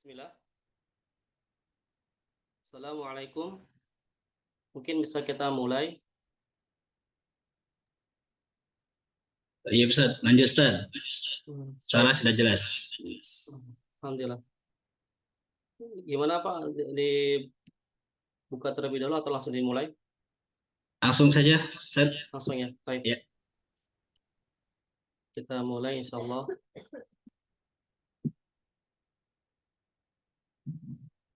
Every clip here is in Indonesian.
Bismillah. Assalamualaikum. Mungkin bisa kita mulai. Iya Ustaz, lanjut Ustaz. Suara Baik. sudah jelas. Alhamdulillah. Gimana Pak? Dibuka terlebih dahulu atau langsung dimulai? Langsung saja Ustaz. Langsung ya. Baik. Ya. Kita mulai insya Allah.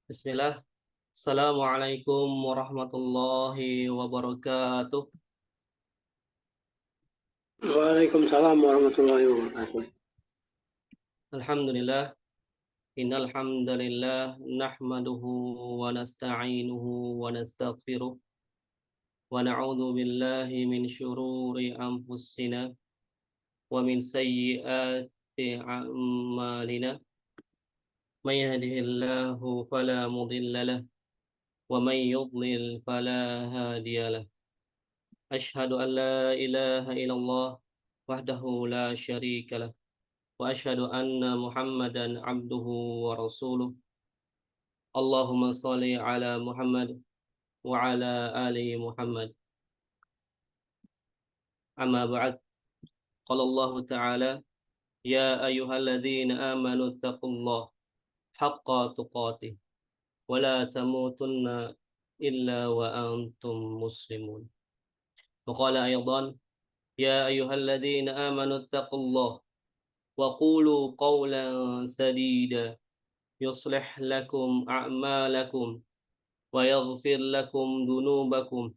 Bismillah. Assalamualaikum warahmatullahi wabarakatuh. Waalaikumsalam warahmatullahi wabarakatuh. Alhamdulillah. Innal hamdalillah nahmaduhu wa nasta'inuhu wa nastaghfiruh wa na'udzu billahi min syururi anfusina wa min sayyiati a'malina. May yahdihillahu fala mudilla lahu wa may yudlil fala hadiya lahu. Asyhadu an la ilaha illallah wahdahu la syarika lahu wa asyhadu anna Muhammadan abduhu wa rasuluh. Allahumma shalli ala Muhammad wa ala ali Muhammad. Amma ba'd. Qala Allah Ta'ala ya ayyuhalladzina amanu taqullaha haqqa tuqatih wa la tamutunna illa wa antum muslimun. Wa qala aydan ya ayyuhalladzina amanu taqullaha wa qulu qawlan sadida yuslih lakum a'malakum wa yaghfir lakum dhunubakum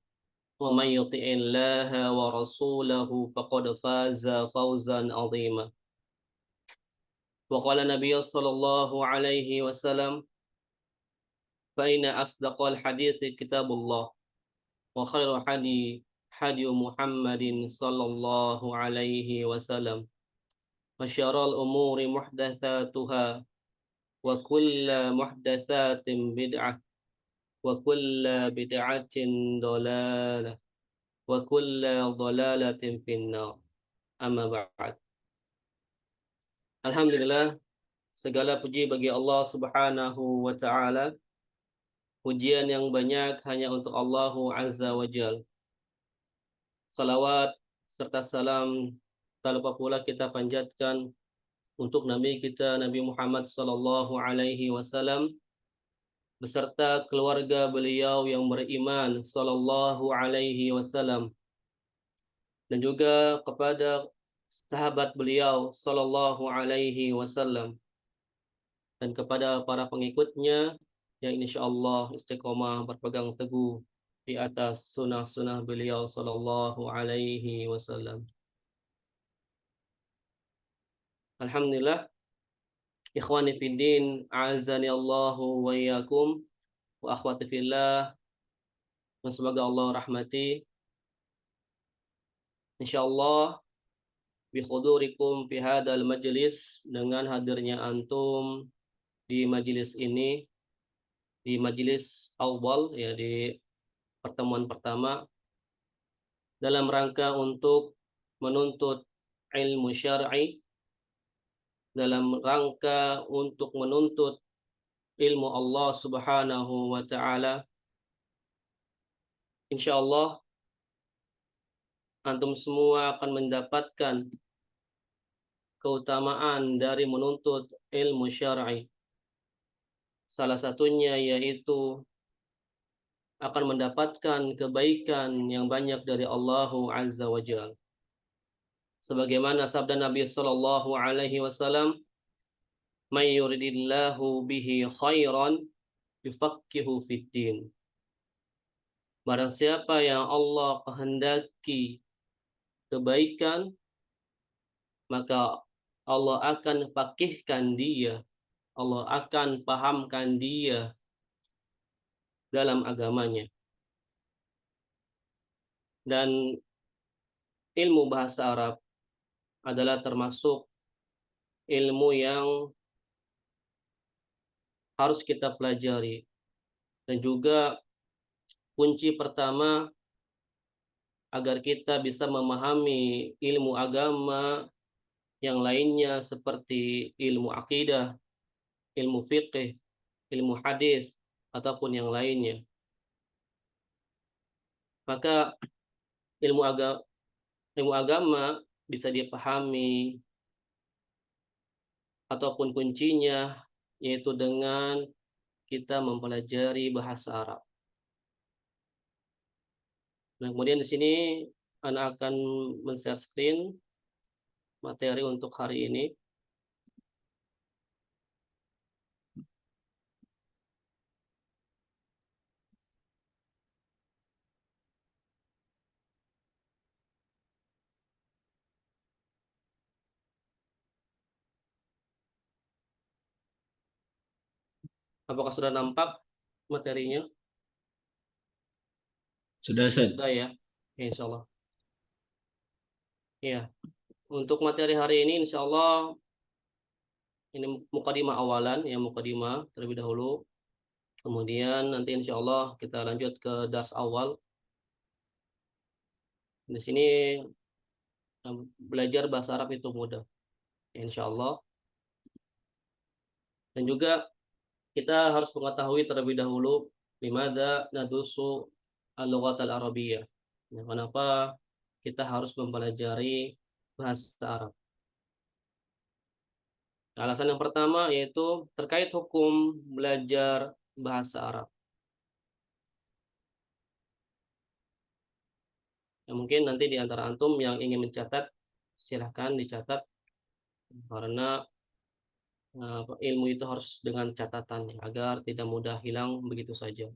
wa may yuti'illaha wa rasulahu faqad faza fawzan 'azima. Wa qala Nabiy sallallahu alaihi wasallam fa inna asdaqal hadithi kitabullah wa khairu hadi Muhammadin sallallahu alaihi wasallam wa syarrul umuri muhdatsatuha wa kullu muhdatsatin bid'ah wa kullu bid'atin dhalalah wa kullu dhalalatin finnar. Amma ba'd. Alhamdulillah, segala puji bagi Allah Subhanahu wa ta'ala. Pujian yang banyak hanya untuk Allah Azza wa Jal. Salawat serta salam tak lupa pula kita panjatkan untuk Nabi kita Nabi Muhammad sallallahu alaihi wasallam beserta keluarga beliau yang beriman sallallahu alaihi wasallam, dan juga kepada sahabat beliau sallallahu alaihi wasallam, dan kepada para pengikutnya yang insyaallah istiqomah berpegang teguh di atas sunnah-sunnah beliau sallallahu alaihi wasallam. Alhamdulillah, ikhwani fiddin, a'azzani Allahu wa iyyakum, wa akhwati fillah, yang semoga Allah rahmati. Insyaallah bi hudurikum fi hadzal majlis, dengan hadirnya antum di majelis ini, di majelis awal ya, di pertemuan pertama dalam rangka untuk menuntut ilmu syar'i, dalam rangka untuk menuntut ilmu Allah Subhanahu wa ta'ala. Insyaallah antum semua akan mendapatkan keutamaan dari menuntut ilmu syar'i. Salah satunya yaitu akan mendapatkan kebaikan yang banyak dari Allah Azza wa Jalla. Sebagaimana sabda Nabi sallallahu alaihi wasallam, "May yuridillahu bihi khairan yufaqihu fiddin." Barang siapa yang Allah kehendaki kebaikan, maka Allah akan faqihkan dia, Allah akan pahamkan dia dalam agamanya. Dan ilmu bahasa Arab adalah termasuk ilmu yang harus kita pelajari, dan juga kunci pertama agar kita bisa memahami ilmu agama yang lainnya seperti ilmu akidah, ilmu fiqh, ilmu hadis ataupun yang lainnya. Maka ilmu agama bisa dipahami ataupun kuncinya yaitu dengan kita mempelajari bahasa Arab. Nah, kemudian di sini Anda akan men-share screen materi untuk hari ini. Apakah sudah nampak materinya? Sudah, Ustaz. Sudah ya, insya Allah. Ya, untuk materi hari ini insya Allah ini mukadimah awalan, ya mukadimah terlebih dahulu. Kemudian nanti insya Allah kita lanjut ke dars awal. Di sini belajar bahasa Arab itu mudah, insya Allah. Dan juga kita harus mengetahui terlebih dahulu limada nadusu al-lughat al-arabiyyah. Ya, kenapa kita harus mempelajari bahasa Arab? Alasan yang pertama yaitu terkait hukum belajar bahasa Arab. Ya, mungkin nanti di antara antum yang ingin mencatat, silahkan dicatat karena ilmu itu harus dengan catatan agar tidak mudah hilang begitu saja.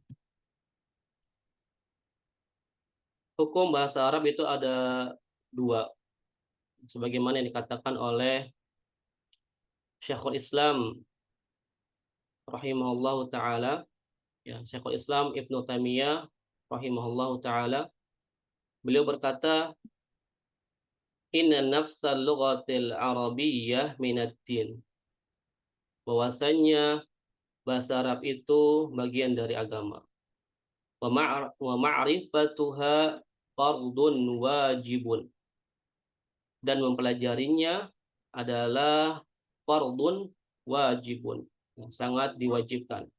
Hukum bahasa Arab itu ada dua, sebagaimana yang dikatakan oleh Syekhul Islam rahimahullahu taala, ya Syekhul Islam Ibnu Taimiyah rahimahullahu taala, beliau berkata, inna nafsal lughatil arabiyyah minad din, bahwasanya bahasa Arab itu bagian dari agama. Wa ma'rifatuha fardun wajibun, dan mempelajarinya adalah fardun wajibun, sangat diwajibkan.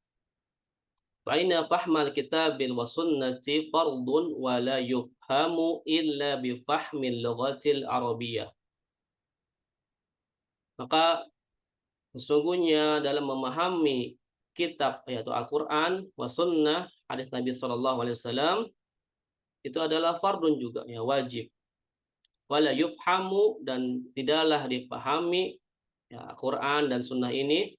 Fa inna fahmal kitabil wa sunnati fardun wa la yufhamu illa bi fahmil lughatil arabiyyah. Maka sesungguhnya dalam memahami kitab yaitu Al-Qur'an wa sunnah hadis Nabi sallallahu alaihi wasallam itu adalah fardun juga, ya wajib. Wala yufhamu, dan tidaklah dipahami ya Quran dan sunnah ini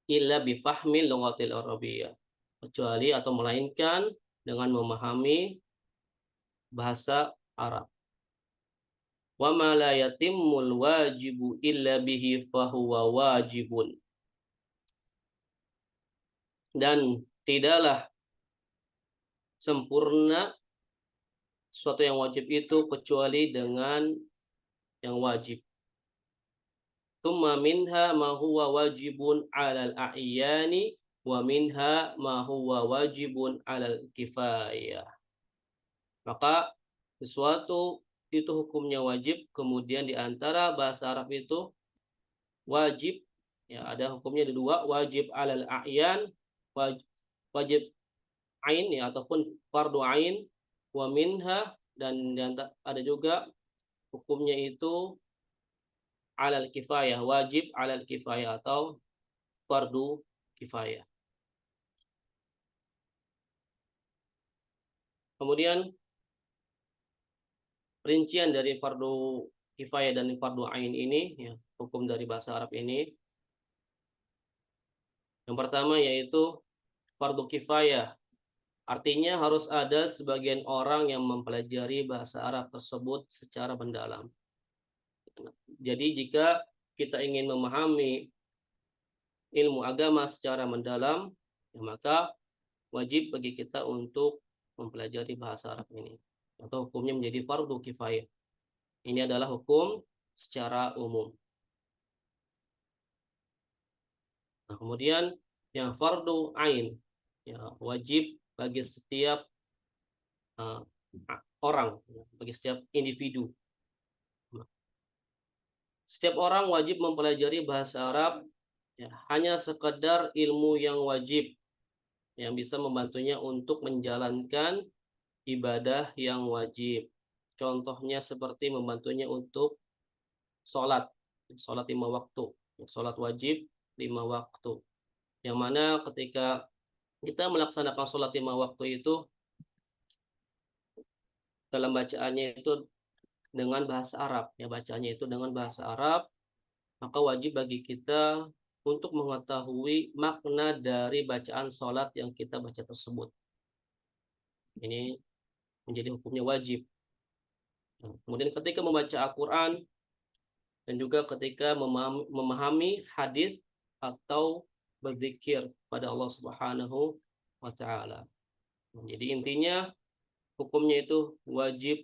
illa bifahmil lughatil arabiyyah, kecuali atau melainkan dengan memahami bahasa Arab. Wa ma la yatimmul wajibu illa bihi fahuwa wajibun, dan tidaklah sempurna sesuatu yang wajib itu kecuali dengan yang wajib. Tsumma minha ma huwa wajibun 'alal a'yani wa minha ma huwa wajibun 'alal kifayah. Maka sesuatu itu hukumnya wajib, kemudian di antara bahasa Arab itu wajib, ya ada hukumnya ada dua, wajib 'alal a'yan, wajib ain ya ataupun fardu ain, wa minha, dan ada juga hukumnya itu alal kifayah, wajib alal kifayah atau fardu kifayah. Kemudian rincian dari fardu kifayah dan fardu ain ini, ya, hukum dari bahasa Arab ini. Yang pertama yaitu fardu kifayah. Artinya harus ada sebagian orang yang mempelajari bahasa Arab tersebut secara mendalam. Jadi jika kita ingin memahami ilmu agama secara mendalam, ya maka wajib bagi kita untuk mempelajari bahasa Arab ini, atau hukumnya menjadi fardu kifayah. Ini adalah hukum secara umum. Nah, kemudian yang fardu ain, ya wajib bagi setiap orang, bagi setiap individu. Setiap orang wajib mempelajari bahasa Arab Ya, hanya sekedar ilmu yang wajib yang bisa membantunya untuk menjalankan ibadah yang wajib. Contohnya seperti membantunya untuk sholat, sholat 5 waktu, sholat wajib 5 waktu. Yang mana ketika kita melaksanakan sholat 5 waktu itu, dalam bacaannya itu dengan bahasa Arab, ya bacaannya itu dengan bahasa Arab, maka wajib bagi kita untuk mengetahui makna dari bacaan sholat yang kita baca tersebut. Ini menjadi hukumnya wajib. Kemudian ketika membaca Al-Quran dan juga ketika memahami hadis atau berzikir pada Allah Subhanahu wa taala. Jadi intinya hukumnya itu wajib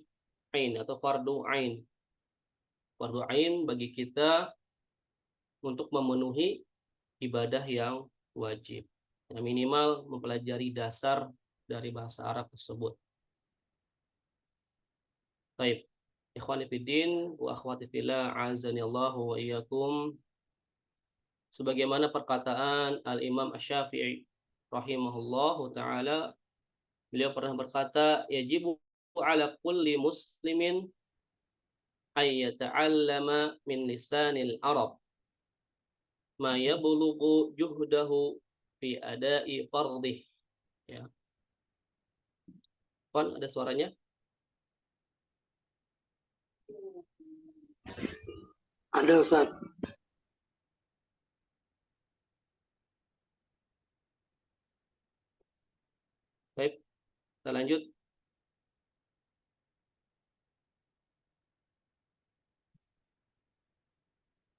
ain atau fardu ain. Fardu ain bagi kita untuk memenuhi ibadah yang wajib. Ya, minimal mempelajari dasar dari bahasa Arab tersebut. Baik. Ikhwani fiddin wa akhwati fillah, azani Allah wa iyyakum. Sebagaimana perkataan Al-Imam Asy-Syafi'i rahimahullahu taala, beliau pernah berkata, yajibu ala kulli muslimin ay yata'allama min lisanil Arab ma yablughu juhdahu fi ada'i fardih. Ya. Kon ada suaranya? Ada Ustaz. Baik, kita lanjut.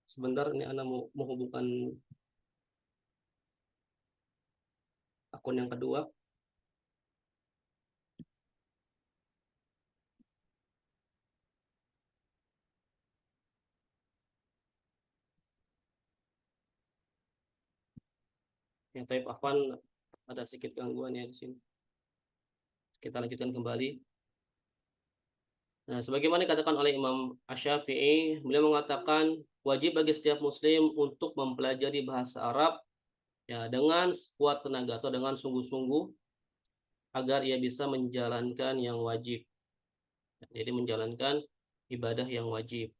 Sebentar, ini Anda mau menghubungkan akun yang kedua. Yang Taib Afwan ada sedikit gangguan ya di sini. Kita lanjutkan kembali. Nah, sebagaimana dikatakan oleh Imam Asy-Syafi'i, beliau mengatakan wajib bagi setiap muslim untuk mempelajari bahasa Arab ya dengan sekuat tenaga atau dengan sungguh-sungguh agar ia bisa menjalankan yang wajib. Jadi menjalankan ibadah yang wajib.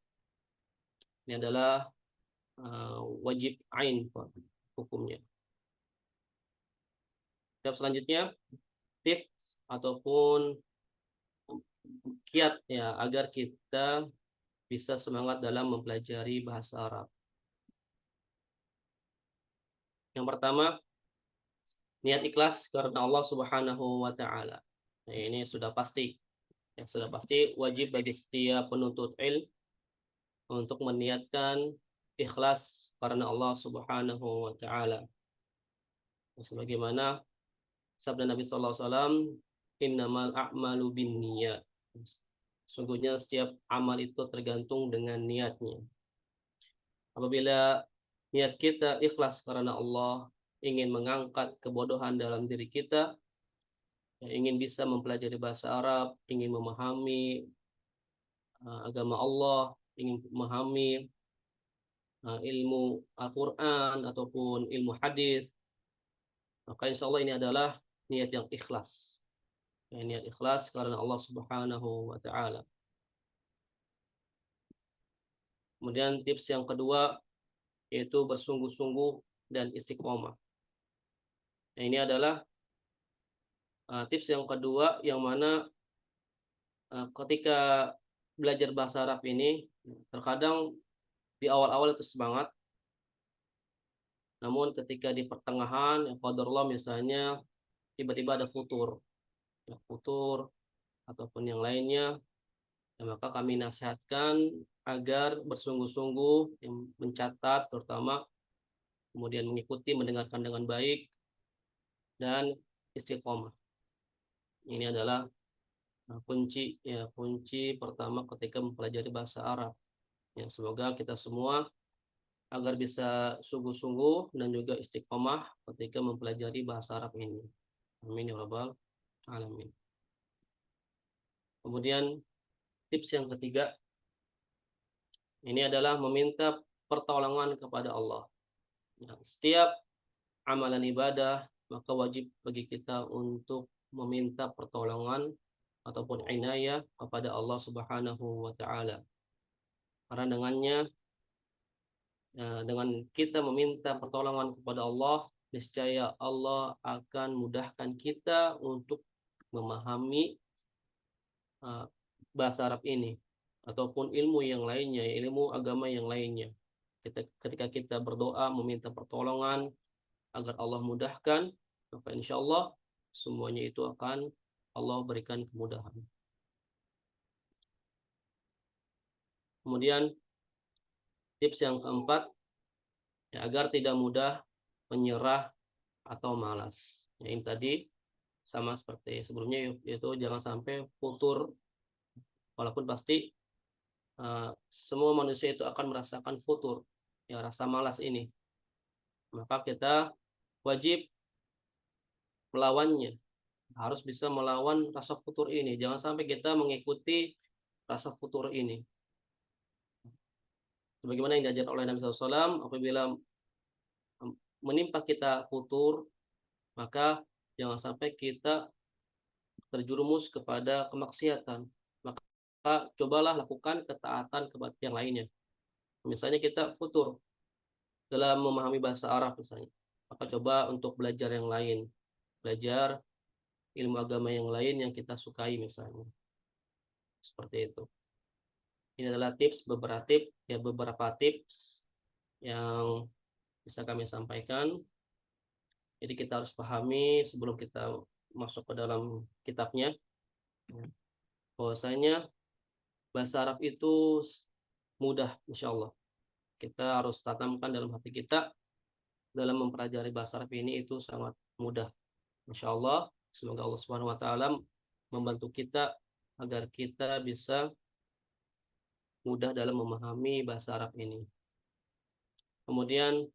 Ini adalah wajib ain hukumnya. Step selanjutnya tips ataupun kiat ya agar kita bisa semangat dalam mempelajari bahasa Arab. Yang pertama, niat ikhlas karena Allah Subhanahu wa taala. Nah, ini sudah pasti. Ya, sudah pasti wajib bagi setiap penuntut ilmu untuk meniatkan ikhlas karena Allah Subhanahu wa taala. Sebagaimana sabda Nabi sallallahu alaihi wasallam, innamal a'malu binniyat. Sungguhnya setiap amal itu tergantung dengan niatnya. Apabila niat kita ikhlas karena Allah, ingin mengangkat kebodohan dalam diri kita, ingin bisa mempelajari bahasa Arab, ingin memahami agama Allah, ingin memahami ilmu Al-Quran ataupun ilmu hadis, maka insya Allah ini adalah niat yang ikhlas. Ya, niat ikhlas karena Allah Subhanahu wa taala. Kemudian tips yang kedua yaitu bersungguh-sungguh dan istiqomah. Nah, ini adalah tips yang kedua yang mana ketika belajar bahasa Arab ini terkadang di awal-awal itu semangat, namun ketika di pertengahan ya qadarullah misalnya tiba-tiba ada futur, ya, futur ataupun yang lainnya, ya, maka kami nasihatkan agar bersungguh-sungguh mencatat terutama, kemudian mengikuti mendengarkan dengan baik dan istiqomah. Ini adalah kunci pertama ketika mempelajari bahasa Arab. Ya, semoga kita semua agar bisa sungguh-sungguh dan juga istiqomah ketika mempelajari bahasa Arab ini. Amin ya rabbal alamin. Kemudian tips yang ketiga ini adalah meminta pertolongan kepada Allah. Ya, setiap amalan ibadah maka wajib bagi kita untuk meminta pertolongan ataupun inayah kepada Allah Subhanahu wa taala. Karena dengan kita meminta pertolongan kepada Allah, niscaya Allah akan mudahkan kita untuk memahami bahasa Arab ini ataupun ilmu yang lainnya, ilmu agama yang lainnya. Ketika kita berdoa meminta pertolongan agar Allah mudahkan, maka insya Allah semuanya itu akan Allah berikan kemudahan. Kemudian tips yang keempat, ya, agar tidak mudah menyerah atau malas. Ya, ini tadi sama seperti sebelumnya, yaitu jangan sampai futur, walaupun pasti semua manusia itu akan merasakan futur, ya, rasa malas ini. Maka kita wajib melawannya, harus bisa melawan rasa futur ini. Jangan sampai kita mengikuti rasa futur ini. Sebagaimana yang diajar oleh Nabi SAW, apabila menimpa kita futur, maka jangan sampai kita terjerumus kepada kemaksiatan. Maka cobalah lakukan ketaatan kepada yang lainnya. Misalnya kita futur dalam memahami bahasa Arab misalnya, maka coba untuk belajar yang lain, belajar ilmu agama yang lain yang kita sukai misalnya. Seperti itu. Ini adalah beberapa tips yang bisa kami sampaikan. Jadi kita harus pahami sebelum kita masuk ke dalam kitabnya, bahwasanya bahasa Arab itu mudah, insya Allah. Kita harus tanamkan dalam hati kita dalam mempelajari bahasa Arab ini itu sangat mudah, insya Allah. Semoga Allah Subhanahu Wa Taala membantu kita agar kita bisa mudah dalam memahami bahasa Arab ini. Kemudian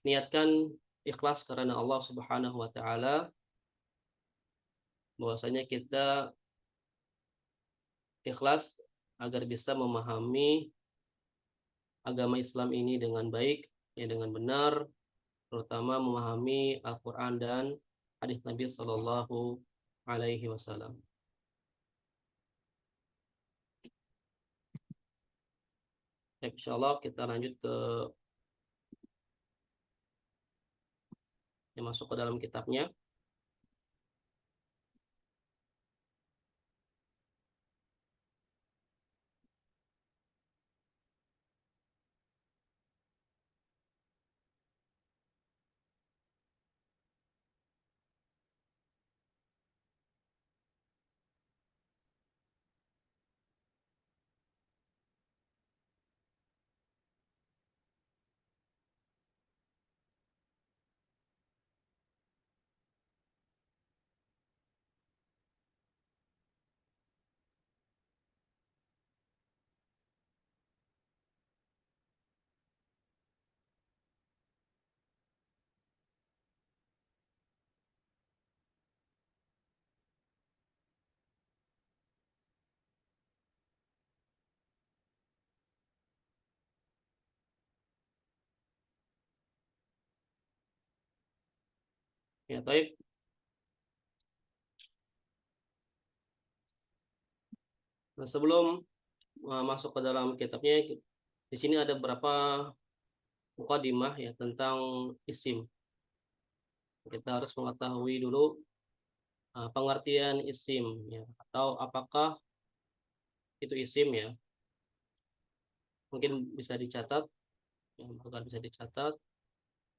niatkan ikhlas karena Allah Subhanahu Wa Taala, bahwasanya kita ikhlas agar bisa memahami agama Islam ini dengan baik, ya, dengan benar, terutama memahami Al-Quran dan hadis Nabi Shallallahu Alaihi Wasallam. Insya Allah kita lanjut ke yang masuk ke dalam kitabnya. Ya, baik. Nah, sebelum masuk ke dalam kitabnya, di sini ada beberapa mukadimah ya tentang isim. Kita harus mengetahui dulu pengertian isim, ya, atau apakah itu isim, ya. Mungkin bisa dicatat, ya, bisa dicatat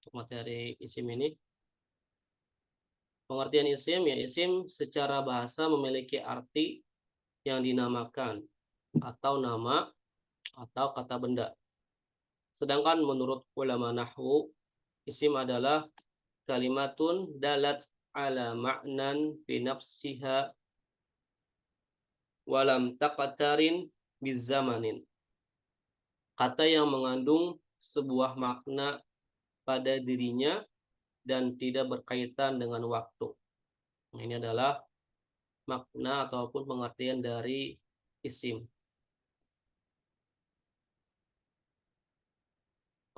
untuk materi isim ini. Pengertian isim, ya, isim secara bahasa memiliki arti yang dinamakan atau nama atau kata benda. Sedangkan menurut ulama nahwu, isim adalah kalimatun dalat ala ma'nan fi nafsiha walam taqtarin bizamanin. Kata yang mengandung sebuah makna pada dirinya dan tidak berkaitan dengan waktu. Nah, ini adalah makna ataupun pengertian dari isim.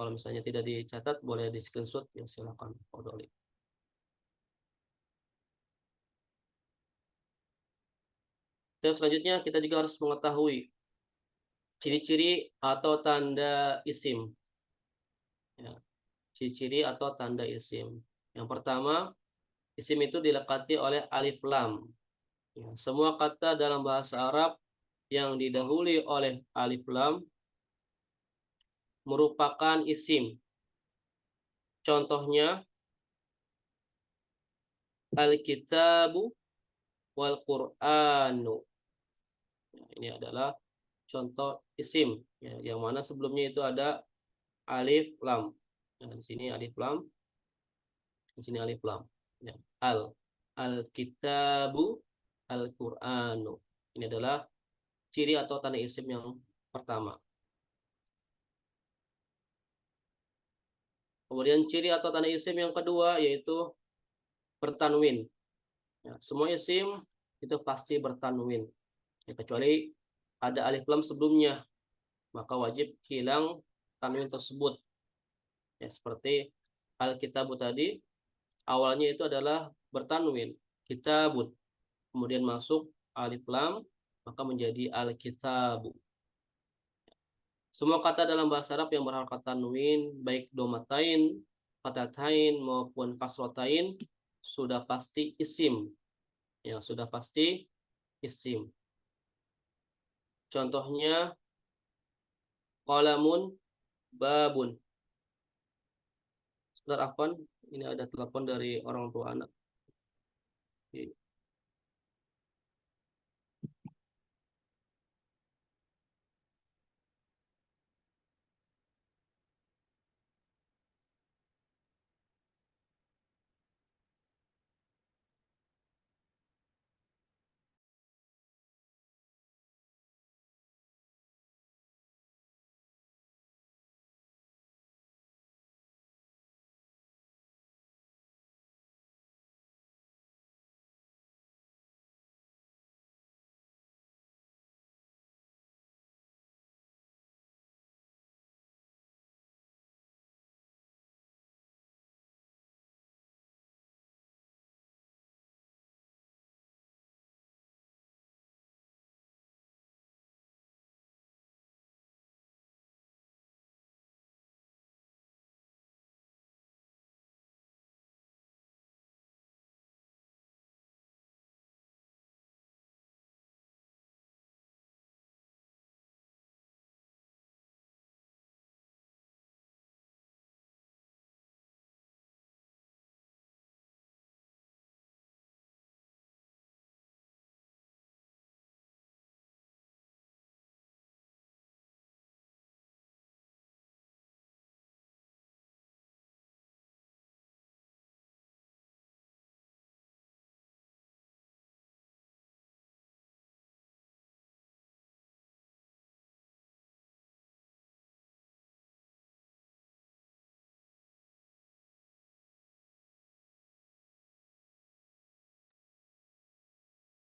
Kalau misalnya tidak dicatat, boleh di screenshot, ya silakan. Dan selanjutnya kita juga harus mengetahui ciri-ciri atau tanda isim. Ya, ciri-ciri atau tanda isim. Yang pertama, isim itu dilekati oleh alif lam. Ya, semua kata dalam bahasa Arab yang didahului oleh alif lam merupakan isim. Contohnya, Al-Kitabu wal Qur'anu. Ya, ini adalah contoh isim, ya, yang mana sebelumnya itu ada alif lam. Nah, di sini alif lam, di sini alif lam. Ya, Al-Kitabu, Al-Qur'anu. Ini adalah ciri atau tanda isim yang pertama. Kemudian ciri atau tanda isim yang kedua yaitu bertanwin. Ya, semua isim itu pasti bertanwin. Ya, kecuali ada alif lam sebelumnya, maka wajib hilang tanwin tersebut. Ya, seperti al-kitabu tadi, awalnya itu adalah bertanwin, kitabun. Kemudian masuk alif lam, maka menjadi al-kitabu. Semua kata dalam bahasa Arab yang berharokat tanwin, baik domatain, fatatain maupun kasrotain, sudah pasti isim. Ya, sudah pasti isim. Contohnya qalamun, babun. Sebentar, Afwan, ini ada telepon dari orang tua anak. Oke.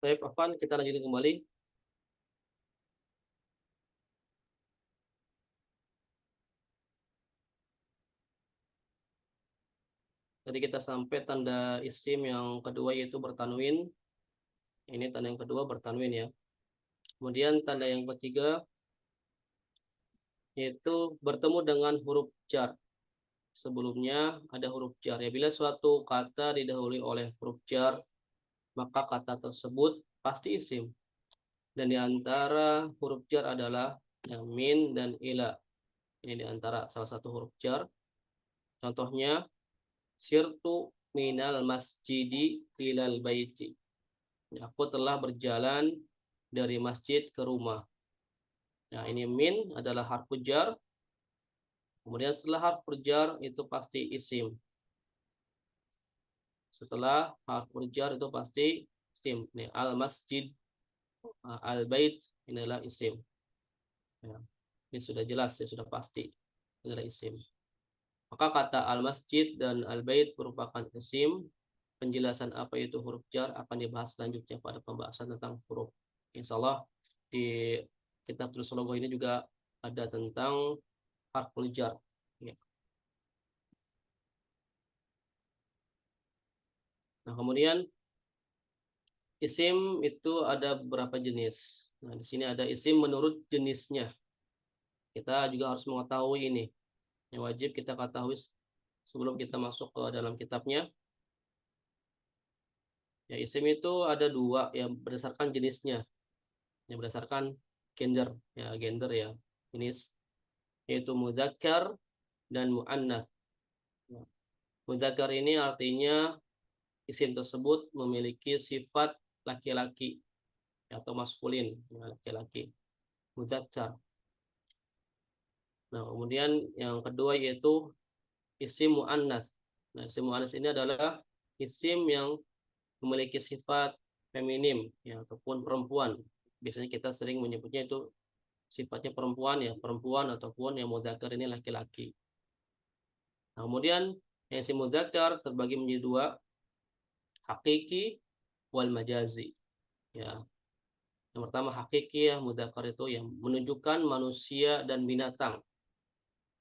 Baik, Afwan, kita lanjutkan kembali. Tadi kita sampai tanda isim yang kedua yaitu bertanwin. Ini tanda yang kedua bertanwin ya. Kemudian tanda yang ketiga yaitu bertemu dengan huruf jar. Sebelumnya ada huruf jar. Ya, bila suatu kata didahului oleh huruf jar, maka kata tersebut pasti isim. Dan di antara huruf jar adalah yang min dan ila. Ini di antara salah satu huruf jar. Contohnya, sirtu minal masjidi ilal baiti. Aku telah berjalan dari masjid ke rumah. Nah, ini min adalah harfu jar. Kemudian setelah harfu jar itu pasti isim. Setelah harfu jar itu pasti isim. Nih, al masjid, al bait, inilah isim. Ya, ini sudah jelas ya, sudah pasti adalah isim. Maka kata al masjid dan al bait merupakan isim. Penjelasan apa itu huruf jar akan dibahas selanjutnya pada pembahasan tentang huruf. Insyaallah di kitab tulis logo ini juga ada tentang harful jar. Ya. Nah, kemudian isim itu ada beberapa jenis. Nah, di sini ada isim menurut jenisnya. Kita juga harus mengetahui ini. Yang wajib kita ketahui sebelum kita masuk ke dalam kitabnya. Ya, isim itu ada dua yang berdasarkan jenisnya. Yang berdasarkan gender ya, jenis, yaitu mudzakkar dan muannats. Nah, mudzakkar ini artinya isim tersebut memiliki sifat laki-laki atau maskulin, ya, laki-laki, mudzakkar. Nah, kemudian yang kedua yaitu isim muannats. Nah, isim muannats ini adalah isim yang memiliki sifat feminim ya ataupun perempuan. Biasanya kita sering menyebutnya itu sifatnya perempuan ya, perempuan ataupun yang mudzakkar ini laki-laki. Nah, kemudian yang isim mudzakkar terbagi menjadi dua, hakiki wal majazi. Ya. Yang pertama hakiki ya, mudzakkar itu yang menunjukkan manusia dan binatang.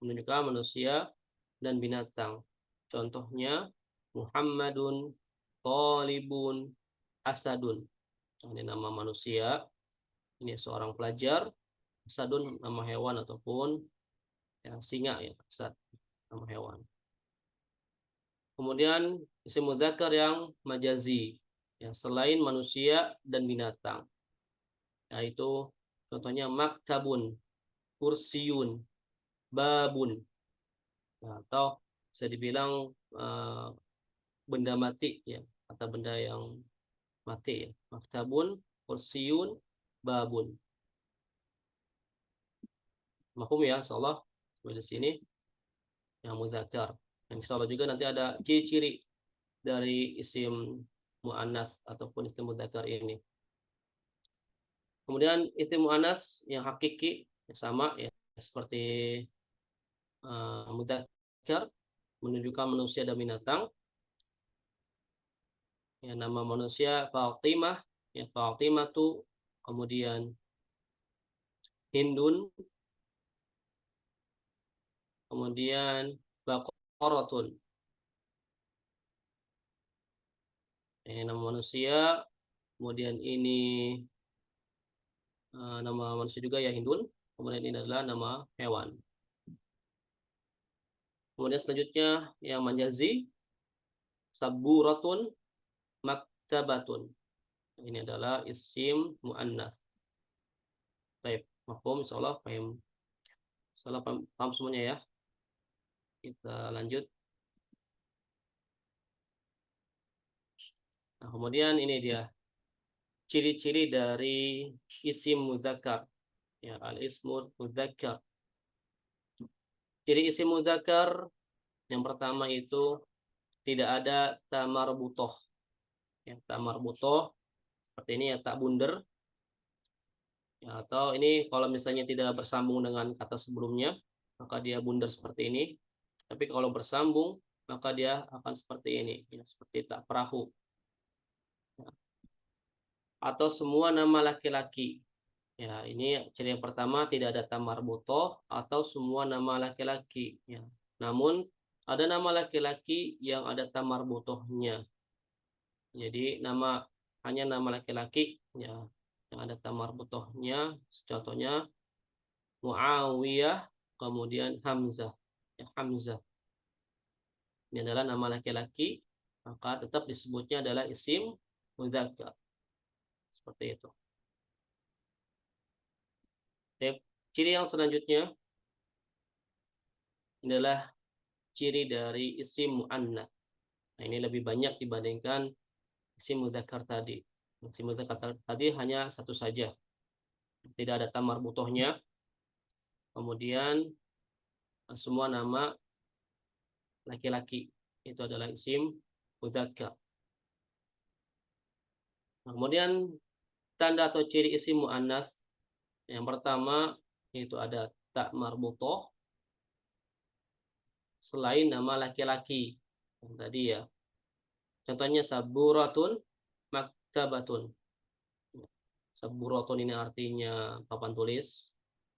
Menunjukkan manusia dan binatang. Contohnya Muhammadun, Talibun, Asadun. Ini nama manusia, ini seorang pelajar. Asadun nama hewan ataupun ya, singa ya, asad nama hewan. Kemudian isim mudzakkar yang majazi, ya, selain manusia dan binatang, yaitu contohnya maktabun, kursiyun, babun, ya, atau bisa dibilang benda mati ya, atau benda yang mati ya. Maktabun, kursiyun, babun. Mahfum ya, insyaallah. Di sini yang mudzakkar. Dan insyaallah juga nanti ada ciri-ciri dari isim muannats ataupun isim mudzakkar ini. Kemudian isim muannats yang hakiki ya sama ya, seperti mudzakkar, menunjukkan manusia dan binatang. Ya, nama manusia Fatimah, ya Fatimah tuh, kemudian Hindun, kemudian Baqaratun. Nama manusia, kemudian ini nama manusia juga ya Hindun, kemudian ini adalah nama hewan. Kemudian selanjutnya yang majazi, saburatun, maktabatun. Ini adalah isim muannats. Baik, mahfum, insyaallah paham. Insyaallah paham semuanya ya. Kita lanjut. Nah, kemudian ini dia ciri-ciri dari isim mudzakkar. Ya, al-ismul mudzakkar. Ciri isim mudzakkar yang pertama itu tidak ada tamarbutoh. Ya, tamarbutoh seperti ini ya, tak bunder. Ya, atau ini kalau misalnya tidak bersambung dengan kata sebelumnya, maka dia bundar seperti ini. Tapi kalau bersambung, maka dia akan seperti ini, ya, seperti tak perahu. Ya. Atau semua nama laki-laki. Ya, ini ciri yang pertama, tidak ada tamarbutoh atau semua nama laki-laki. Ya. Namun ada nama laki-laki yang ada tamarbutohnya. Jadi hanya nama laki-laki ya yang ada tamarbutohnya. Contohnya Muawiyah, kemudian Hamzah. Ya, Hamzah. Ini adalah nama laki-laki, maka tetap disebutnya adalah isim mudzakkar. Seperti itu. Oke. Ciri yang selanjutnya adalah ciri dari isim muannats. Nah, ini lebih banyak dibandingkan isim mudzakkar tadi. Isim mudzakkar tadi hanya satu saja. Tidak ada tamar butohnya. Kemudian semua nama laki-laki itu adalah isim mudzakkar. Nah, kemudian tanda atau ciri isim muannats yang pertama yaitu ada tak marbutoh selain nama laki-laki yang tadi ya. Contohnya saburatun, maktabatun. Saburatun ini artinya papan tulis,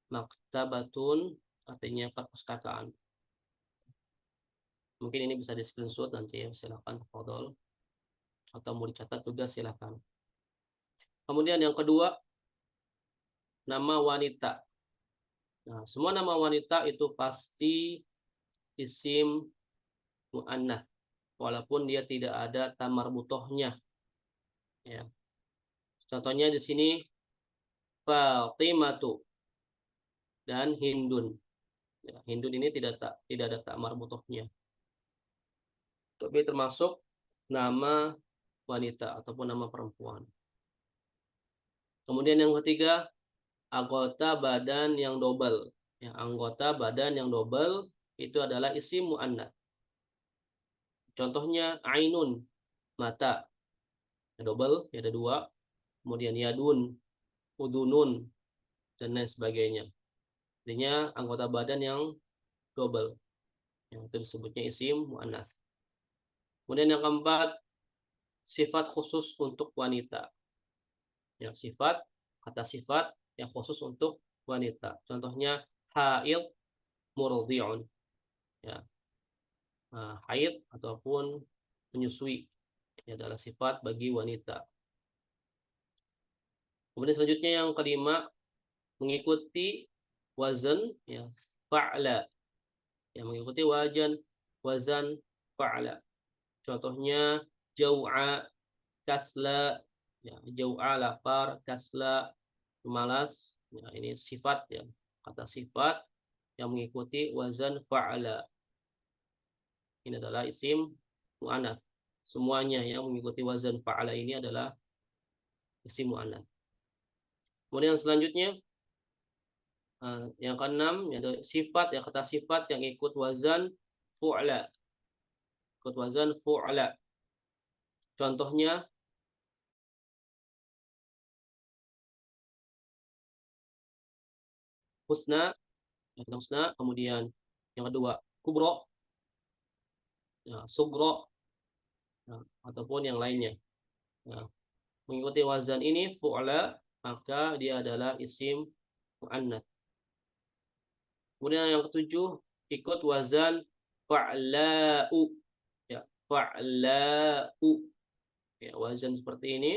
maktabatun artinya perpustakaan. Mungkin ini bisa di screenshot nanti ya, silakan fodol. atau mau dicatat juga silakan. Kemudian yang kedua, nama wanita. Nah, semua nama wanita itu pasti isim mu'annats walaupun dia tidak ada ta marbutohnya, ya. Contohnya di sini Fatimatu dan Hindun. Ya, Hindun ini tidak ada ta marbutohnya. Tapi termasuk nama wanita ataupun nama perempuan. Kemudian yang ketiga, anggota badan yang double. Ya, anggota badan yang double itu adalah isim mu'annats. Contohnya ainun, mata. Double, ya ada dua. Kemudian yadun, udunun, dan lain sebagainya. Artinya anggota badan yang double. Yang itu disebutnya isim mu'annats. Kemudian yang keempat, sifat khusus untuk wanita. Ya, kata sifat yang khusus untuk wanita. Contohnya haid, murdi'un. Ya, haid ataupun menyusui. Ini adalah sifat bagi wanita. Kemudian selanjutnya yang kelima, mengikuti wazan, ya, fa'la. Yang mengikuti wazan fa'la. Contohnya jau'a, kasla, ya, jau'a lapar, kasla malas. Ya, ini sifat, ya, kata sifat yang mengikuti wazan fa'la. Ini adalah isim mu'annats. Semuanya yang mengikuti wazan fa'ala ini adalah isim mu'annats. Kemudian selanjutnya yang keenam yaitu sifat, ya, kata sifat yang ikut wazan fu'la. Ikut wazan fu'la. Contohnya husna, kemudian yang kedua kubro, ya, sugro, ya, ataupun yang lainnya. Ya, mengikuti wazan ini fu'la, maka dia adalah isim mu'annats. Kemudian yang ketujuh, ikut wazan fa'la'u, ya, fa'la'u, ya, wazan seperti ini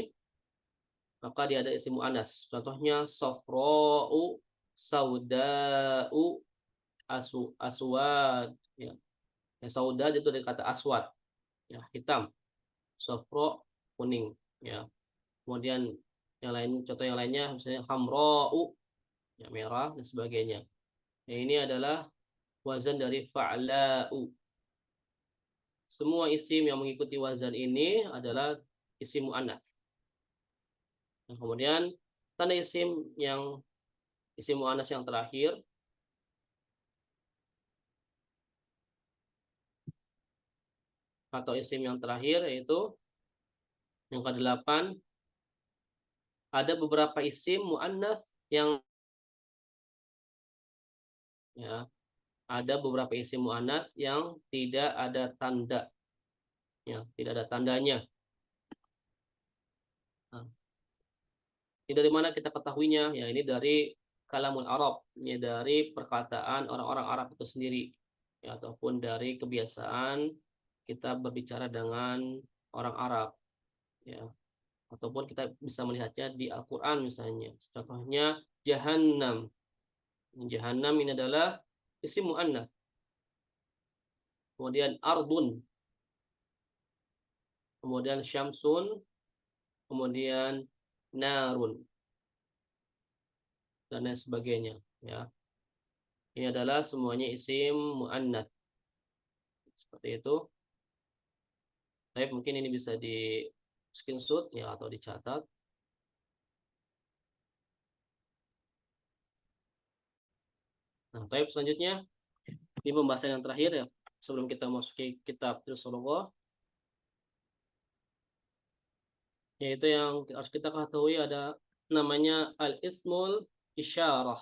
maka dia ada isim mu'annats. Contohnya safra'u, sauda'u, aswad, ya. Ya, saudad itu dari kata aswad, ya, hitam. Safra, kuning, ya. Kemudian yang lain, contoh yang lainnya misalnya hamra'u, ya, merah dan sebagainya. Ya, ini adalah wazan dari fa'la'u. Semua isim yang mengikuti wazan ini adalah isim mu'annats. Nah, kemudian tanda isim mu'annats yang terakhir atau isim yang terakhir yaitu yang ke-8, ada beberapa isim mu'annats yang, ya, ada beberapa isim mu'annats yang tidak ada tanda, ya, tidak ada tandanya. Nah, ini dari mana kita ketahuinya? Ya, ini dari kalamul Arab, ini dari perkataan orang-orang Arab itu sendiri, ya, ataupun dari kebiasaan kita berbicara dengan orang Arab, ya, ataupun kita bisa melihatnya di Al-Quran misalnya. Contohnya jahannam. Jahannam ini adalah isim mu'annats. Kemudian ardun, kemudian syamsun, kemudian narun, dan lain sebagainya, ya. Ini adalah semuanya isim mu'annats. Seperti itu. Baik, mungkin ini bisa di screenshot, ya, atau dicatat. Nah, baik, selanjutnya ini pembahasan yang terakhir, ya, sebelum kita masuk ke kitab Rasulullah, yaitu yang harus kita ketahui ada namanya al-ismul isyarah,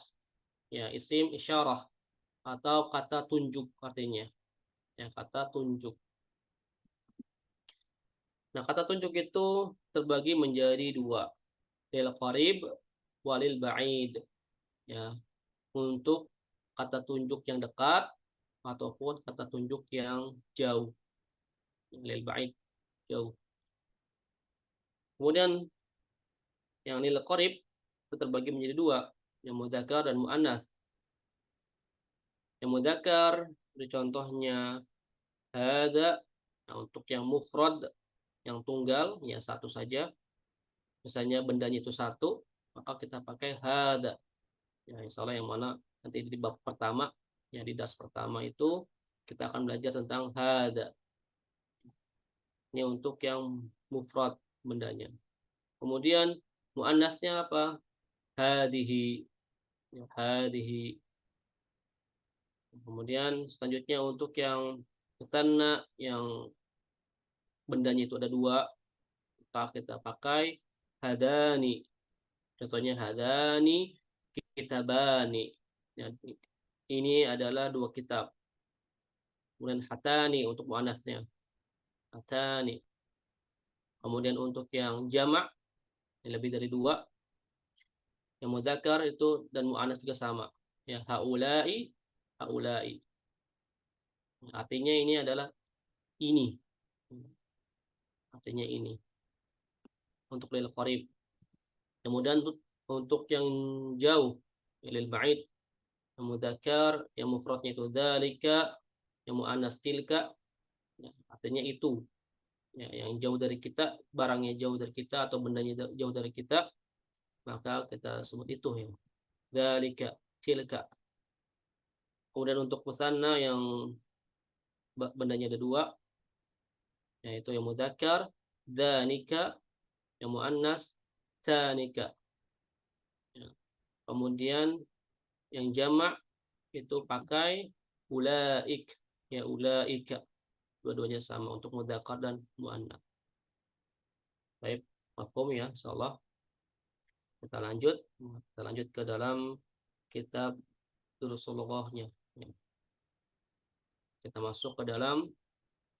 ya, isim isyarah atau kata tunjuk artinya, ya, kata tunjuk. Nah, kata tunjuk itu terbagi menjadi dua, lil qarib walil ba'id, ya, untuk kata tunjuk yang dekat ataupun kata tunjuk yang jauh, lil ba'id, jauh. Kemudian yang lil qarib itu terbagi menjadi dua, yang mudzakkar dan muannats. Yang mudzakkar itu contohnya hada. Nah, untuk yang mufrad, yang tunggal, ya satu saja. Misalnya bendanya itu satu, maka kita pakai hada. Ya, insya Allah yang mana nanti di bab pertama, ya di das pertama itu kita akan belajar tentang hada. Ini untuk yang mufrad bendanya. Kemudian muannasnya apa? Hadihi. Ya, hadihi. Kemudian selanjutnya untuk yang musanna, yang bendanya itu ada dua, maka kita pakai hadani. Contohnya hadani kitabani. Ya, ini adalah dua kitab. Kemudian hatani untuk muannasnya. Hatani. Kemudian untuk yang jamak, yang lebih dari dua, yang mudzakkar itu dan muannas juga sama. Ya, haulai, haulai. Artinya ini adalah ini. Artinya ini. Untuk lil qarib. Kemudian untuk yang jauh, lil ba'id, yang mudzakkar, yang mufradnya itu dzalika, yang muannas tilka, ya, artinya itu. Ya, yang jauh dari kita, barangnya jauh dari kita atau bendanya jauh dari kita, maka kita sebut itu ya. Dzalika, tilka. Kemudian untuk musanna yang bendanya ada dua, yaitu yang mudzakkar dzanika, yang muannas tanika. Ya. Kemudian yang jamak itu pakai ulaik, ya ulaika. Dua-duanya sama untuk mudzakkar dan muannas. Baik, mafhum ya, insyaallah. Kita lanjut ke dalam kitab Durusul Lughahnya. Ya. Kita masuk ke dalam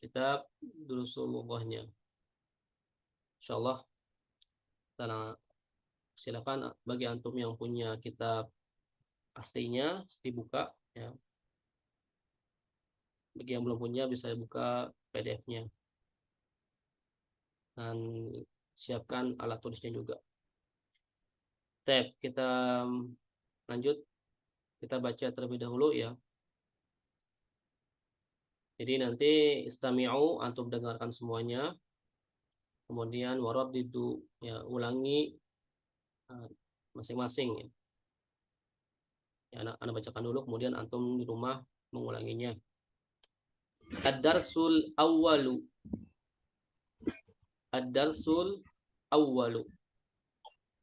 kitab Durusul Lughahnya. Insyaallah silakan bagi antum yang punya kitab aslinya dibuka ya. Bagi yang belum punya bisa buka PDF-nya dan siapkan alat tulisnya juga. Kita lanjut, kita baca terlebih dahulu ya. Jadi nanti istami'u, antum dengarkan semuanya. Kemudian waraddidu, ya ulangi masing-masing ya. Ya, anak bacakan dulu, kemudian antum di rumah mengulanginya. Ad-darsul awwalu. Ad-darsul awwalu.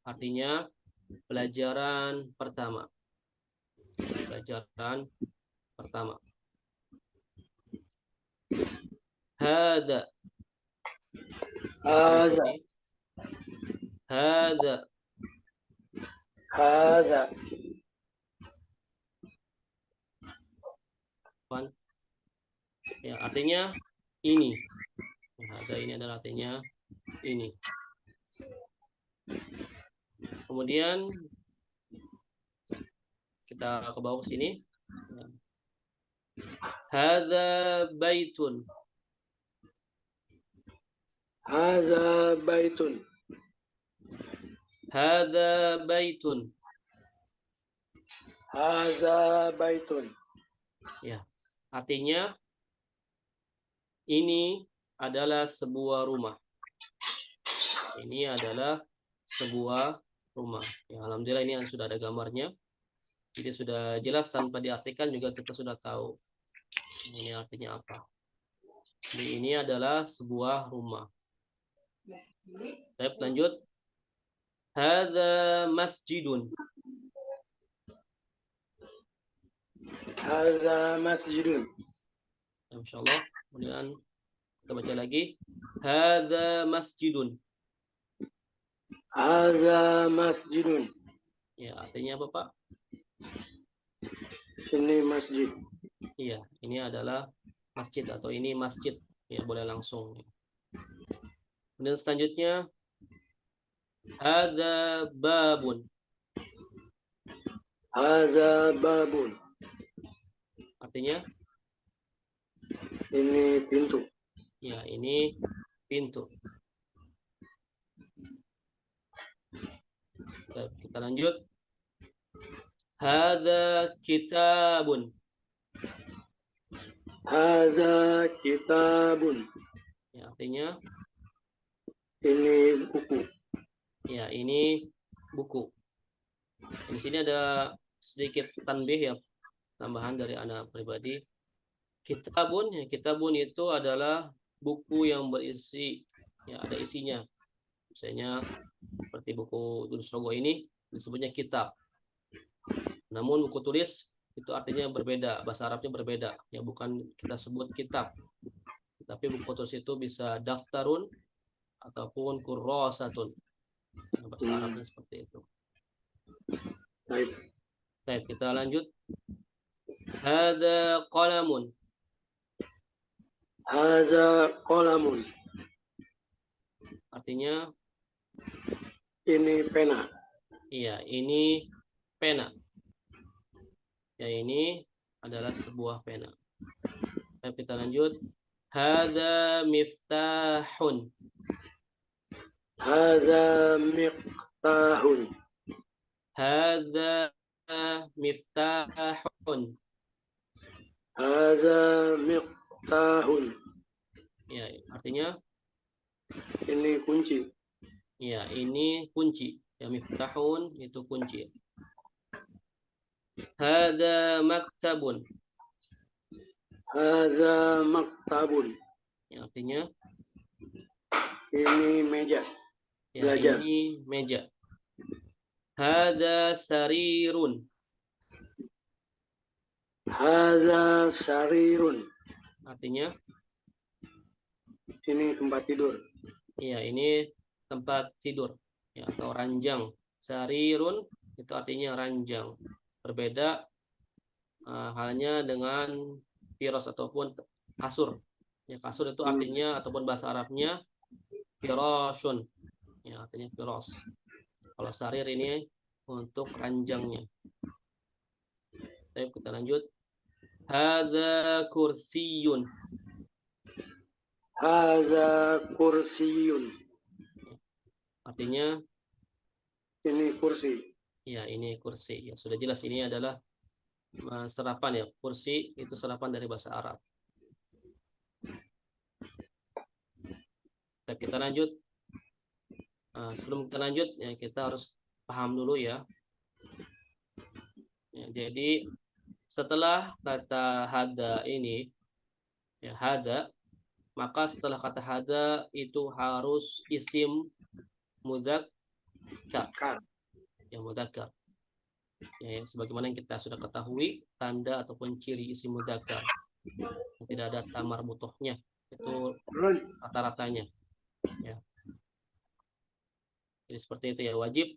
Artinya pelajaran pertama. Pelajaran pertama. Hada. Hada. Hada. Hada. Ya, artinya ini. Hada ini adalah artinya ini. Kemudian kita ke bawah sini. Hada baitun. Hada baitun. Hada baitun. Hada baitun. Ya, artinya ini adalah sebuah rumah. Ini adalah sebuah rumah. Ya, alhamdulillah ini sudah ada gambarnya. Jadi sudah jelas tanpa diartikan juga kita sudah tahu ini artinya apa. Jadi ini adalah sebuah rumah. Baik, lanjut. Hadza masjidun. Hadza masjidun. Insyaallah. Kemudian kita baca lagi. Hadza masjidun. Hadza masjidun. Ya, artinya apa, Pak? Ini masjid. Iya, ini adalah masjid atau ini masjid. Ya, boleh langsung. Kemudian selanjutnya hadza babun. Hadza babun. Artinya ini pintu. ya, ini pintu. Kita lanjut. Hadza kitabun. Haza kitabun. Ya, artinya Ini buku. ya ini buku. Di sini ada sedikit tanbih ya, tambahan dari anak pribadi. Kitabun, ya, kitabun itu adalah buku yang berisi, ya ada isinya. Misalnya seperti buku tulis logo ini disebutnya kitab. Namun buku tulis itu artinya berbeda, bahasa Arabnya berbeda. Ya bukan kita sebut kitab. Tapi buku tulis itu bisa daftarun ataupun kurrasatun. Ya, bahasa Arabnya seperti itu. Baik. Baik, kita lanjut. Hada qalamun. Haza qalamun. Artinya Ini pena. iya, ini pena. Ya, ini adalah sebuah pena. Baik, kita lanjut. Hada miftahun. Haza miqtahun. Hada miftahun. Haza miqtahun. Ya, artinya Ini kunci. ya, ini kunci. Ya, miftahun itu kunci. Hada maktabun. Haza maktabun. Ya, artinya Ini meja. ya, Belajar. ini meja. Hada sarirun. Haza sarirun. Artinya Ini tempat tidur. ya, ini tempat tidur ya, atau ranjang. Sarirun itu artinya ranjang. Berbeda halnya dengan firos ataupun kasur. Ya, kasur itu artinya ataupun bahasa Arabnya firosun. Ya, artinya firos. Kalau sarir ini untuk ranjangnya. Baik, kita lanjut. Hada kursiyun. Haza kursiyun. Artinya Ini kursi. ya, ini kursi. Ya, sudah jelas ini adalah serapan ya. Kursi itu serapan dari bahasa Arab. Baik, kita lanjut. Sebelum kita lanjut ya, kita harus paham dulu ya. Ya, jadi setelah kata hada ini ya, hada, maka setelah kata hada itu harus isim mudzakkar. Ya, mudzakkar. Ya, sebagaimana yang kita sudah ketahui, tanda ataupun ciri isim mudzakkar tidak ada tamar butuhnya, itu rata-ratanya ya. Jadi seperti itu ya, wajib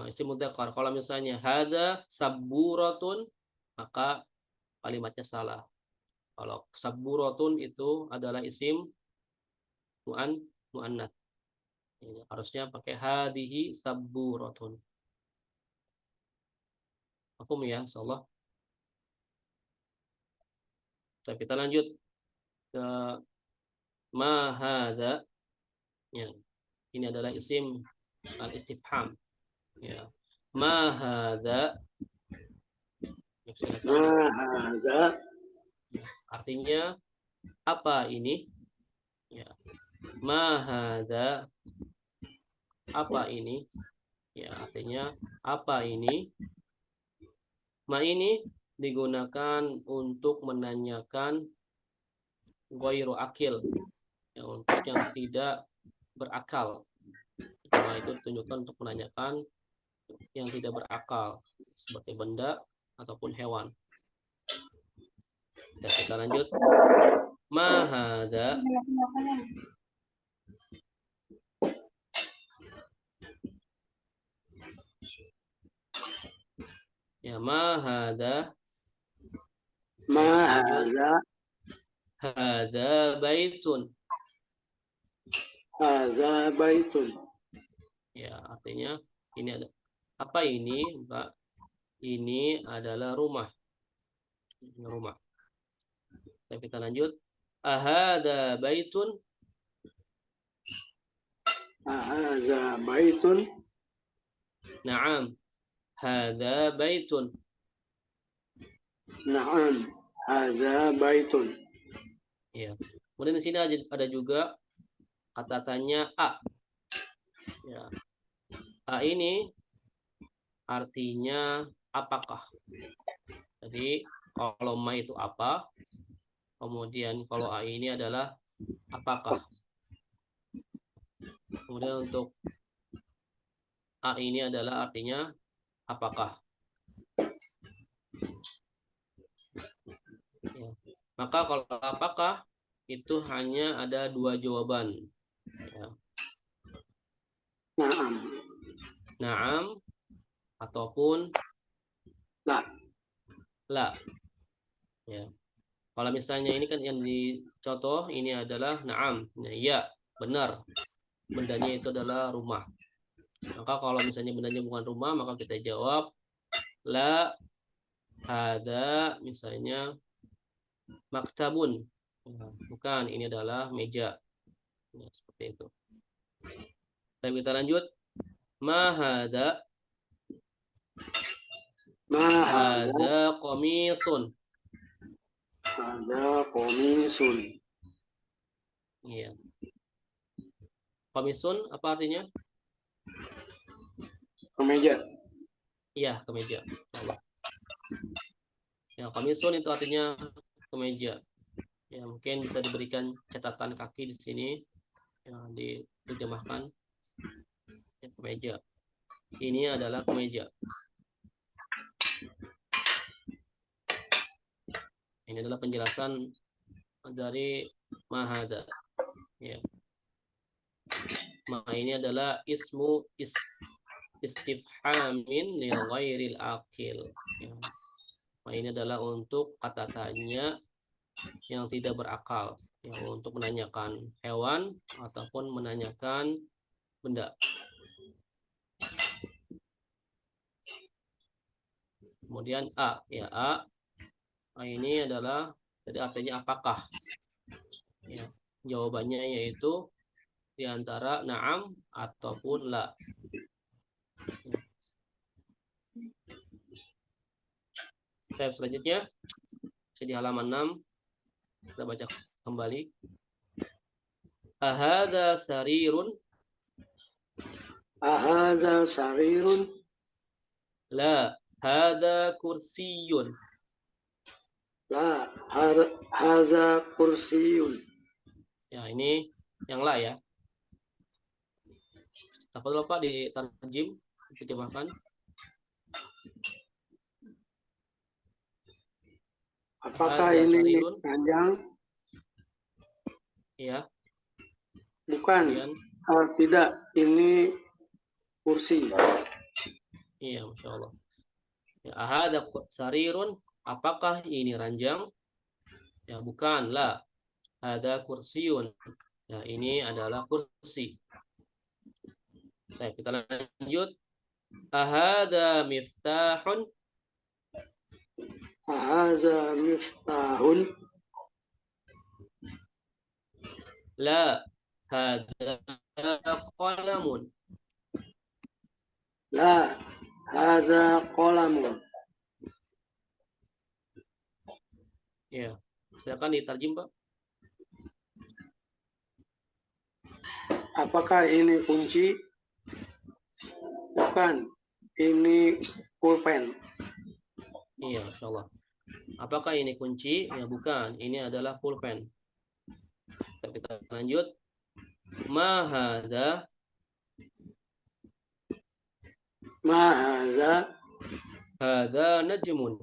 isim mudzakkar. Kalau misalnya hada sabburatun, maka kalimatnya salah. Kalau sabburatun itu adalah isim muannats. Ya, harusnya pakai hadihi sabburatun. Hukum ya, insyaallah. Kita lanjut ke ma hadza. Ya. Ini adalah isim al-istifham. Ya. Ma hadza. Ma hadza. Artinya apa ini? Ya. Ma hadza. Apa ini? Ya, artinya apa ini? Ma ini digunakan untuk menanyakan ghairu akil, ya, untuk yang tidak berakal. Ma itu ditunjukkan untuk menanyakan yang tidak berakal seperti benda ataupun hewan. Dan kita lanjut. Ma hadza. Ya, ma hadza. Ma hadza. Hadza baitun. Hadza baitun. Ya, artinya ini ada apa ini, Pak? Ini adalah rumah. Ini rumah. Dan kita lanjut. Ahada baitun. Hadza baitun. Naam. Hadza baitun. Na'am. Haza baitun. Ya. Kemudian di sini ada juga kata tanya a. Ya. A ini artinya apakah. Jadi kalau ma itu apa, kemudian kalau a ini adalah apakah. Kemudian untuk a ini adalah artinya apakah. Ya. Maka kalau apakah itu hanya ada dua jawaban. Ya. Na'am. Naam ataupun La. la. Ya. Kalau misalnya ini kan yang dicontoh ini adalah naam. Ya, benar. Bendanya itu adalah rumah. Maka kalau misalnya bendanya bukan rumah, maka kita jawab la ada misalnya maktabun. Ya, bukan, ini adalah meja. Ya, seperti itu. Dan kita lanjut. Ma hada. Ma haza. Hada qamisun. Haza komisun. Iya. Qamisun apa artinya? Kemeja. Iya, kemeja. Ya, qamisun itu artinya kemeja. Ya, mungkin bisa diberikan catatan kaki di sini yang diterjemahkan. Ya, kemeja. Ini adalah kemeja. Ini adalah penjelasan dari mahada. Ya. Maka ini adalah ismu istifhamin li ghairil akil. Ya. Maka ini adalah untuk kata tanya yang tidak berakal, ya, untuk menanyakan hewan ataupun menanyakan benda. Kemudian a, ya a ini adalah jadi artinya apakah. Ya, jawabannya yaitu di antara na'am ataupun la. Step selanjutnya di halaman 6 kita baca kembali. Ahadza sarirun? Ahadza sarirun? La, hada kursiyun. La, hadza kursiyun. Ya, ini yang la ya. Apa dulu Pak di tarjim diterjemahkan? Apakah Hadza ini sarirun? ranjang? Ya. Bukan. Kemudian, Tidak, ini kursi. iya, Masya Allah. Ya, ahada sarirun, apakah ini ranjang? Ya, bukan, la. Ada kursiyun. Ya, ini adalah kursi. Baik, kita lanjut. Ahada miftahun? Ahadza miftahun? La, hada qalamun. La, hadza qalamun. Ya, silakan ditarjim Pak. Apakah ini kunci? Bukan, ini pulpen. Iya, Masya Allah. Apakah ini kunci? Ya, bukan. Ini adalah pulpen. Kita lanjut. Ma hadza? Ma hadza? Hadza najmun.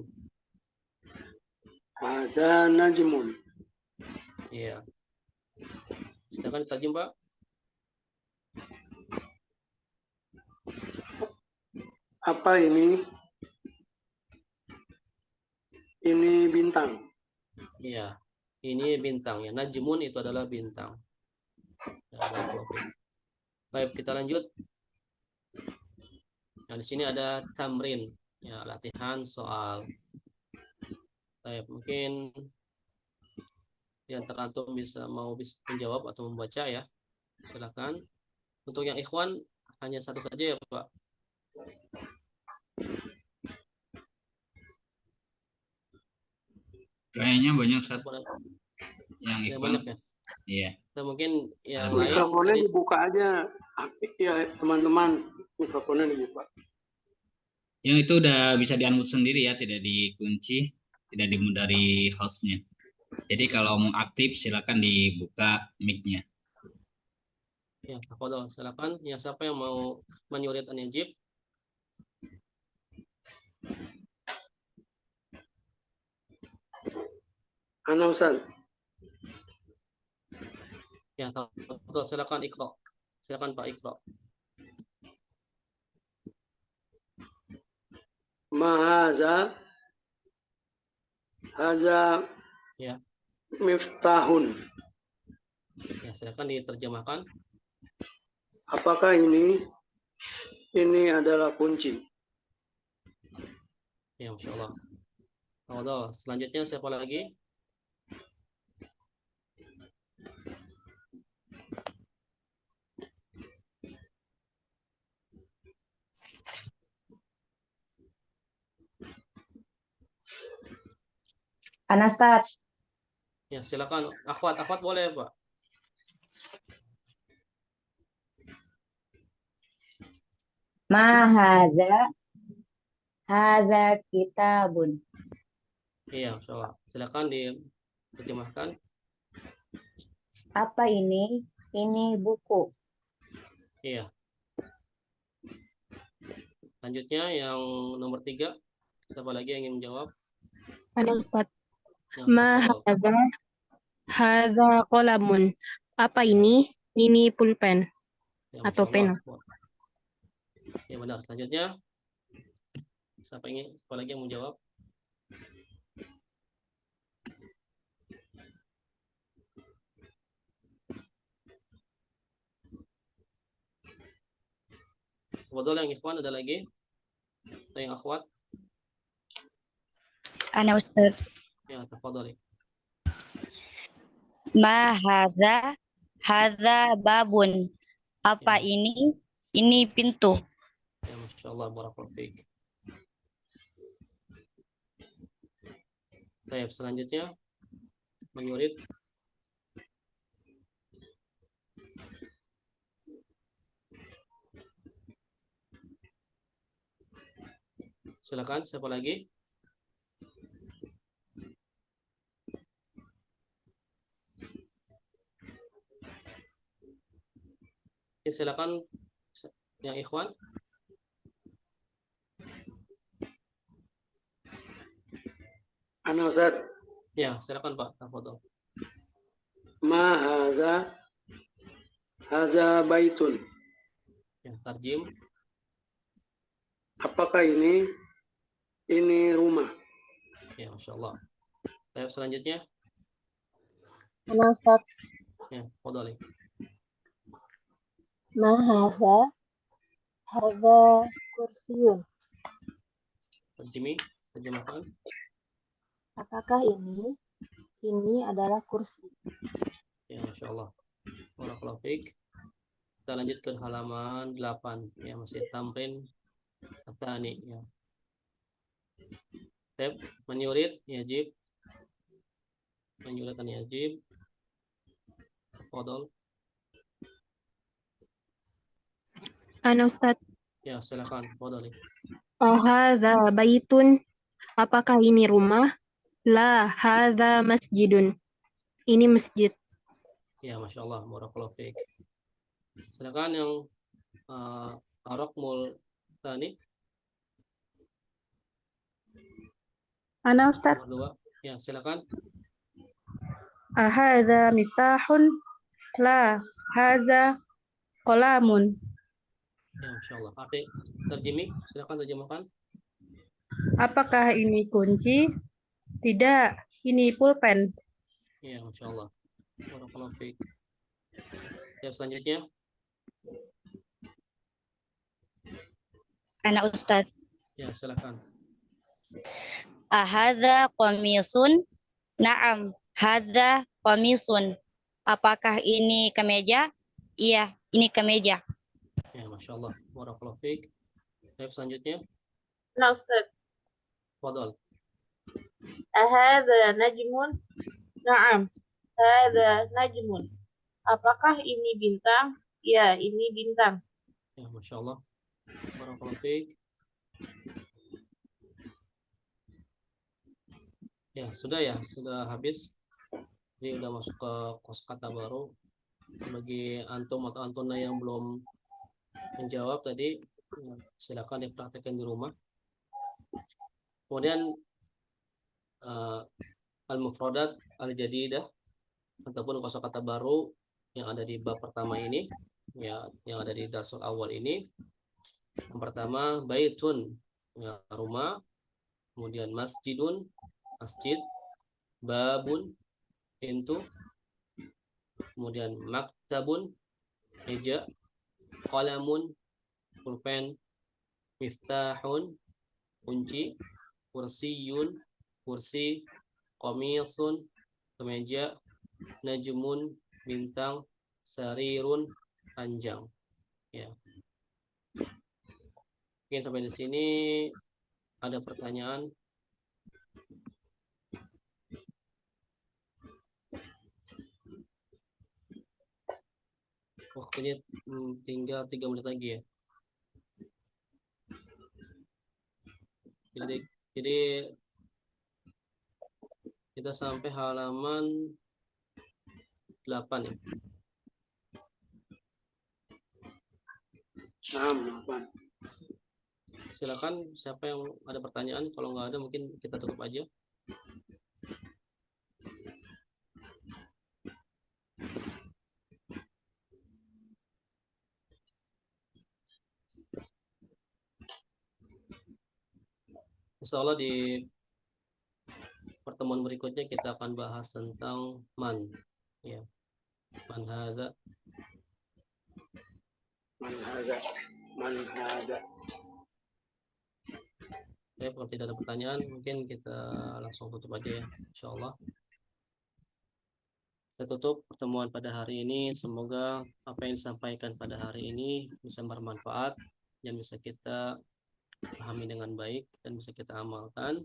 Hadza najmun. Iya. Silakan ditarjim Pak. Apa ini? Ini bintang. Iya. Ini bintang ya. Najmun itu adalah bintang. Ya, baik, kita lanjut. Nah, di sini ada tamrin, ya, latihan soal. Baik, mungkin di antara antum bisa menjawab atau membaca ya. Silakan. Untuk yang ikhwan hanya satu saja ya, Pak. Kayaknya banyak Ustaz Boleh. yang Ya, ikhwan. banyak ya. Iya. Atau mungkin yang Ada lain Mikrofonnya tadi dibuka aja. Ya, teman-teman, mikrofonnya dibuka. Yang itu udah bisa di-unmute sendiri ya, tidak dikunci, tidak dimute dari hostnya. Jadi kalau mau aktif silakan dibuka mic-nya. ya, tafadhol, silakan. Ya, siapa yang mau menyurit an-Najib? Ana Ustaz. Ya, tafadhol, silakan Iqra. Silakan Pak Iqra. Mahaza haza Ya. miftahun. Ya, silakan diterjemahkan. Apakah ini adalah kunci? Ya, Masya Allah. Tafadhol. Selanjutnya siapa lagi? Anastat, Ya, silakan. Akhwat boleh, Pak. mahaza, haza kitabun. Iya, Masya Allah. Silakan diterjemahkan. Apa ini? Ini buku. Iya. Selanjutnya yang nomor 3. Siapa lagi yang ingin menjawab? Ana Ustaz. Ya, Ma tafadhol. hadza qalamun. Apa ini? Ini pulpen Ya, atau Masya Allah. pena. Ya, benar. Selanjutnya siapa lagi yang menjawab? Tafadhol yang ikhwan, ada lagi? Atau yang akhwat? Ana Ustaz. Ya, tafadhol. Ma hadza babun. Apa Ya. ini? Ini pintu. Ya, Masya Allah. Barakallahu fiik. Baik, selanjutnya menyurit. Silakan, siapa lagi? Ya, silakan yang ikhwan. Ana Ustaz. Ya, silakan Pak. Tafadhol. Mahaza haza baitun. Ya, tarjim. Apakah ini rumah? Ya, Masya Allah. Baik, selanjutnya. Ana Ustaz. Ya, tafadhol. Ma hadza kursiyun. Terjemahkan. Apakah ini? Ini adalah kursi. Ya, Masya Allah. Barakallahu fiik. Kita lanjut ke halaman 8. Ya, masih tamrin At-Tsani. Ya. Step menyurit yajib. Menyuritkan yajib. Tafadhol. Ana Ustaz. Ya, silakan. Tafadhol. Hadza baitun. Apakah ini rumah? La, hadza masjidun. Ini masjid. Ya, Masya Allah. Barakallahu fiik. Silakan yang Arokmul Tsani. Ana Ustaz. Nomor 2. Ya, silakan. Ahadza miftahun? La, hadza qalamun. Ya, Masya Allah. Arti terjemih, silakan terjemahkan. Apakah ini kunci? Tidak, ini pulpen. Ya, Masya Allah. Barakallahu fiik. Ya, selanjutnya. Ana Ustaz. Ya, silakan. Ahadza qamisun? Naam, hadza qamisun. Apakah ini kemeja? Iya, ini kemeja. Ya, Masya Allah. Barakallahu fiik. Baik, selanjutnya, Nah, Ustaz. fadhal. Ahadha najmun? Na'am. Hadha najmun. Apakah ini bintang? Ya, ini bintang. Ya, Masya Allah. Barakallahu fiik. Ya, sudah habis. Jadi udah masuk ke kosakata baru. Bagi antum atau antuna yang belum menjawab tadi, ya, silakan dipraktekkan di rumah. Kemudian al-mufradat al-jadidah ataupun kosakata baru yang ada di bab pertama ini, ya, yang ada di darsul awal ini. Yang pertama baitun, ya, rumah. Kemudian masjidun, masjid. Babun, pintu. Kemudian maktabun, meja. Qalamun, pulpen. Miftahun, kunci. Kursiyun, kursi. Qamisun, kemeja. Najmun, bintang. Sarirun, panjang. Ya. Mungkin sampai di sini ada pertanyaan. Waktunya tinggal 3 menit lagi ya. Jadi kita sampai halaman 8 ya. Nah, Silakan siapa yang ada pertanyaan, kalau nggak ada mungkin kita tutup aja. Insya Allah di pertemuan berikutnya kita akan bahas tentang man, ya, man hadza. Man hada. Ya, kalau tidak ada pertanyaan mungkin kita langsung tutup aja ya, insya Allah. Kita tutup pertemuan pada hari ini. Semoga apa yang disampaikan pada hari ini bisa bermanfaat dan bisa kita pahami dengan baik dan bisa kita amalkan.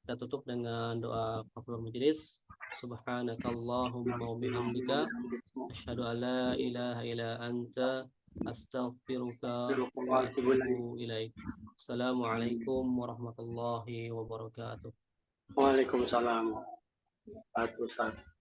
Kita tutup dengan doa kafaratul majelis. Subhanakallahumma wa bihamdika asyhadu an la ilaha illa anta astaghfiruka wa atubu ilaik. Assalamualaikum warahmatullahi wabarakatuh. Waalaikumsalam. Ustaz.